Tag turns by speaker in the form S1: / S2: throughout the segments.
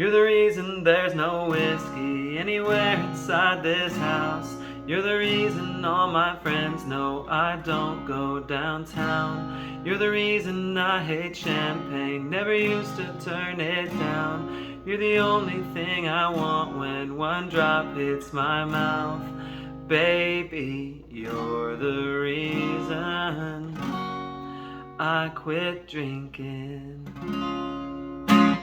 S1: You're the reason there's no whiskey anywhere inside this house. You're the reason all my friends know I don't go downtown. You're the reason I hate champagne, never used to turn it down. You're the only thing I want when one drop hits my mouth. Baby, you're the reason I quit drinking.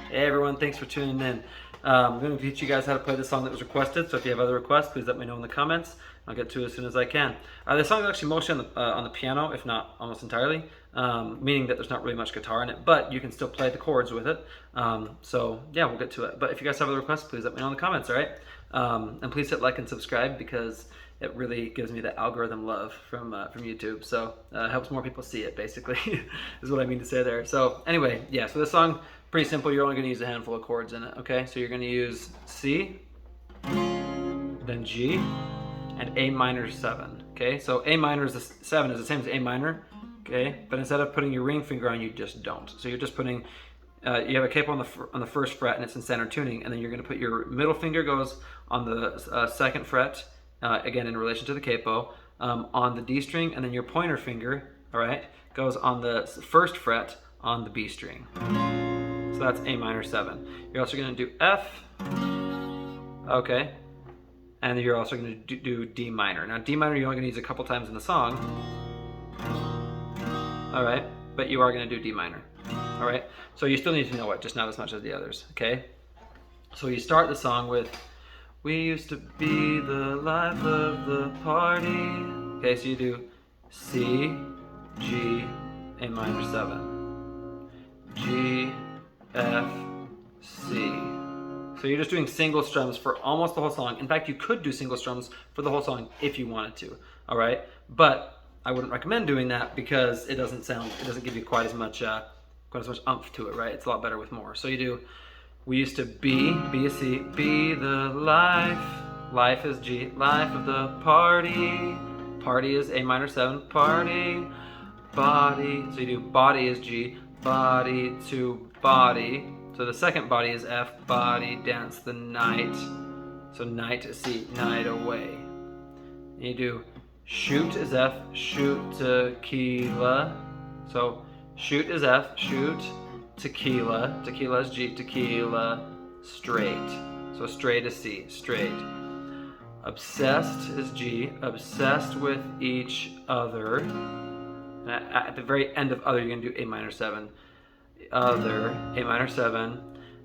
S1: Hey everyone, thanks for tuning in. I'm going to teach you guys how to play the song that was requested, so if you have other requests, please let me know in the comments. I'll get to it as soon as I can. The song is actually mostly on the piano, if not almost entirely, meaning that there's not really much guitar in it, but you can still play the chords with it. So yeah, we'll get to it. But if you guys have other requests, please let me know in the comments, alright? And please hit like and subscribe because it really gives me the algorithm love from YouTube. So it helps more people see it, basically, is what I mean to say there. So anyway, yeah, so this song, pretty simple. You're only going to use a handful of chords in it, okay? So you're going to use C, then G, and A minor 7, okay? So A minor is 7 is the same as A minor, okay? But instead of putting your ring finger on, you just don't. So you're just putting, you have a capo on the first fret and it's in standard tuning, and then you're going to put your middle finger goes on the second fret, again in relation to the capo, on the D string, and then your pointer finger, all right, goes on the first fret on the B string. So that's A minor 7. You're also going to do F, okay, and you're also going to do D minor. Now D minor you're only going to use a couple times in the song, all right, but you are going to do D minor, all right. So you still need to know it, just not as much as the others, okay. So you start the song with, we used to be the life of the party, okay. So you do C, G, A minor 7, G, F, C. So you're just doing single strums for almost the whole song. In fact, you could do single strums for the whole song if you wanted to, all right? But I wouldn't recommend doing that because it doesn't give you quite as much oomph to it, right? It's a lot better with more. So you do, we used to be is C, be the life is G, life of the party is A minor 7, party, body, so you do body is G, body to body, so the second body is F, body, dance the night, so night is C, night away. And you do shoot is F, shoot tequila, so shoot is F, shoot tequila, tequila is G, tequila, straight, so straight is C, straight. Obsessed is G, obsessed with each other. At the very end of other, you're going to do A minor 7, other, A minor 7,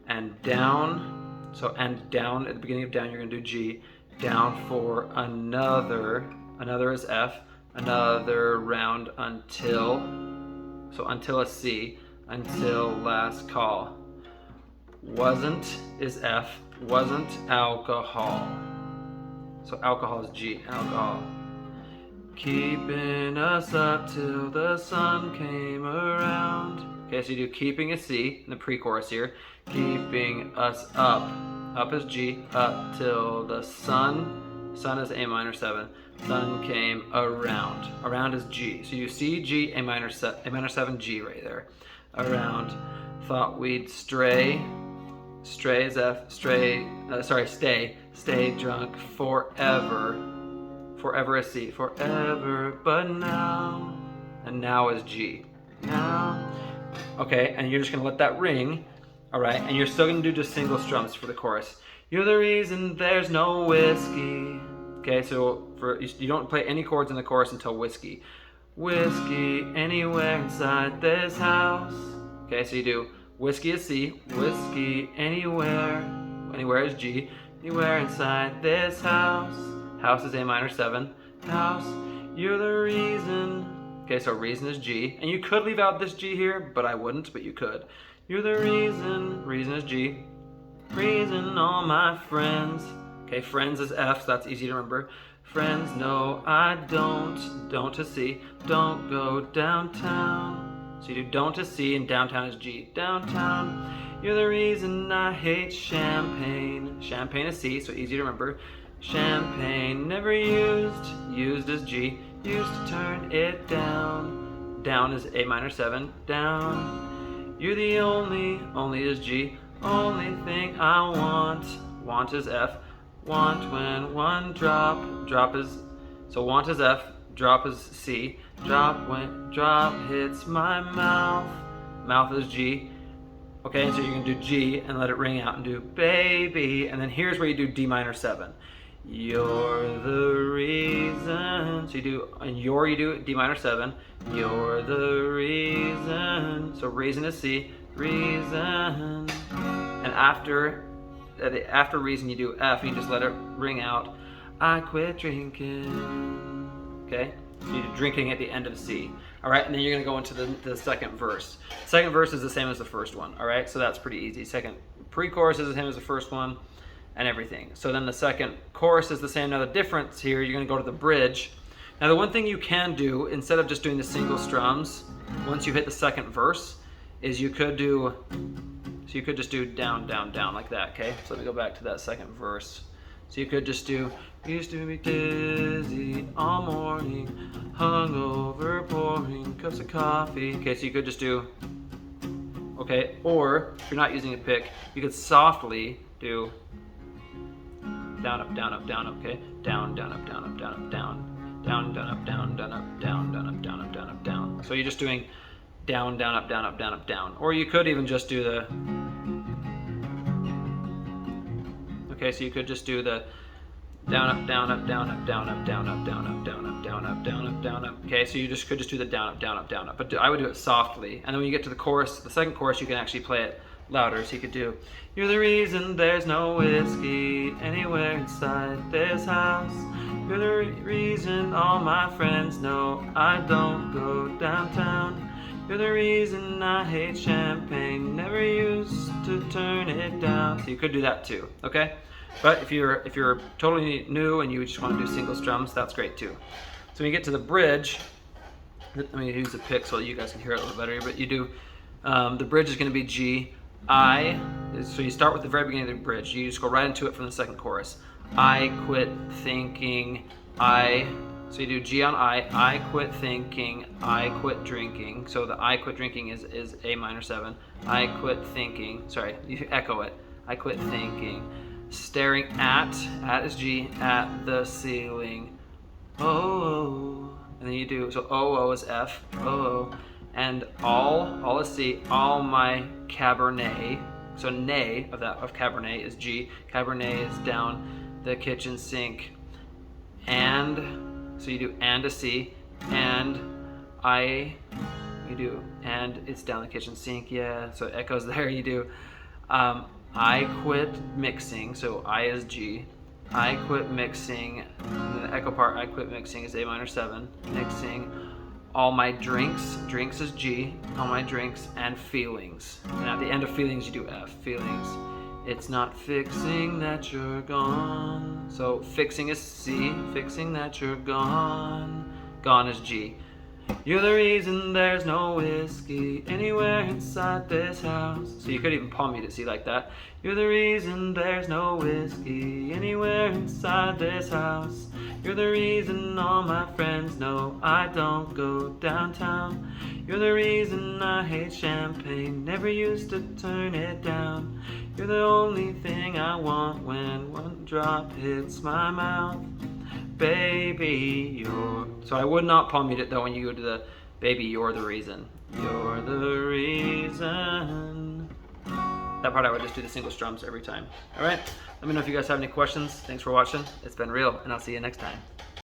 S1: and down, so and down, at the beginning of down, you're going to do G, down for another is F, another round until, so until is C, until last call. Wasn't is F, wasn't alcohol, so alcohol is G, alcohol. Keeping us up till the sun came around. Okay, so you do keeping is C in the pre-chorus here. Keeping us up is G, up till the sun is A minor 7. Sun came around is G. So you C, G, A minor 7, G right there. Around, thought we'd stray is F, stay drunk forever. Forever is C, forever, but now, and now is G, now. Okay, and you're just gonna let that ring, all right, and you're still gonna do just single strums for the chorus. You're the reason there's no whiskey. Okay, so you don't play any chords in the chorus until whiskey. Whiskey anywhere inside this house. Okay, so you do whiskey is C, whiskey anywhere is G, anywhere inside this house. House is A minor 7, house, you're the reason. Okay, so reason is G, and you could leave out this G here, but I wouldn't, but you could. You're the reason is G, reason all my friends. Okay, friends is F, so that's easy to remember. Friends, no, I don't to C, don't go downtown. So you do don't to C, and downtown is G, downtown. You're the reason I hate champagne. Champagne is C, so easy to remember. Champagne, never used is G, used to turn it down. Down is A minor 7, down. You're the only is G, only thing I want. Want is F. Want when one drop is, so want is F, drop is C. Drop when drop hits my mouth. Mouth is G. Okay, so you can do G and let it ring out and do baby. And then here's where you do D minor 7. You're the reason. So you do, and you do D minor 7. You're the reason. So reason is C. Reason. And after reason you do F, you just let it ring out. I quit drinking. Okay? So you do drinking at the end of C. Alright, and then you're going to go into the second verse. Second verse is the same as the first one. Alright, so that's pretty easy. Second pre-chorus is the same as the first one, and everything. So then the second chorus is the same. Now the difference here, you're going to go to the bridge. Now the one thing you can do, instead of just doing the single strums, once you hit the second verse, is you could do, so you could just do down, down, down like that, okay? So let me go back to that second verse. So you could just do, used to be dizzy all morning, hungover, pouring cups of coffee. Okay, so you could just do, okay, or if you're not using a pick, you could softly do down, up, down, up, down, up, okay? Down, down, up, down, up, down, up, down. Down, down, up, down, down, up, down, down, up, down, up, down, up, down. So you're just doing down, down, up, down, up, down, up, down. Or you could even just do the, okay, so you could just do the down, up, down, up, down, up, down, up, down, up, down, up, down, up, down, up, down, up, down, up. Okay, so you just could just do the down, up, down, up, down, up. But I would do it softly. And then when you get to the chorus, the second chorus, you can actually play it louder. So you could do, you're the reason there's no whiskey anywhere inside this house. You're the reason all my friends know I don't go downtown. You're the reason I hate champagne, never used to turn it down. So you could do that too, okay? But if you're totally new and you just want to do single strums, that's great too. So when you get to the bridge, let me use the pick so you guys can hear it a little better. But you do, the bridge is going to be G, I. So you start with the very beginning of the bridge. You just go right into it from the second chorus. I quit thinking, I. So you do G on I quit thinking, I quit drinking. So the I quit drinking is A minor 7. I quit thinking, sorry, you echo it. I quit thinking. Staring at is G, at the ceiling. Oh, and then you do, so O is F, O, and all is C, all my Cabernet. So nay of Cabernet is G, Cabernet is down the kitchen sink. And, so you do and a C, and you do, and it's down the kitchen sink, yeah, so it echoes there. You do, I quit mixing, so I is G. I quit mixing, and the echo part, I quit mixing is A minor 7. Mixing all my drinks is G, all my drinks, and feelings. And at the end of feelings, you do F, feelings. It's not fixing that you're gone. So fixing is C, fixing that you're gone. Gone is G. You're the reason there's no whiskey anywhere inside this house. So you could even palm mute it, see, like that. You're the reason there's no whiskey anywhere inside this house. You're the reason all my friends know I don't go downtown. You're the reason I hate champagne, never used to turn it down. You're the only thing I want when one drop hits my mouth. Baby, you're... So I would not palm mute it though when you go to the baby, you're the reason. You're the reason. That part I would just do the single strums every time. Alright, let me know if you guys have any questions. Thanks for watching. It's been real, and I'll see you next time.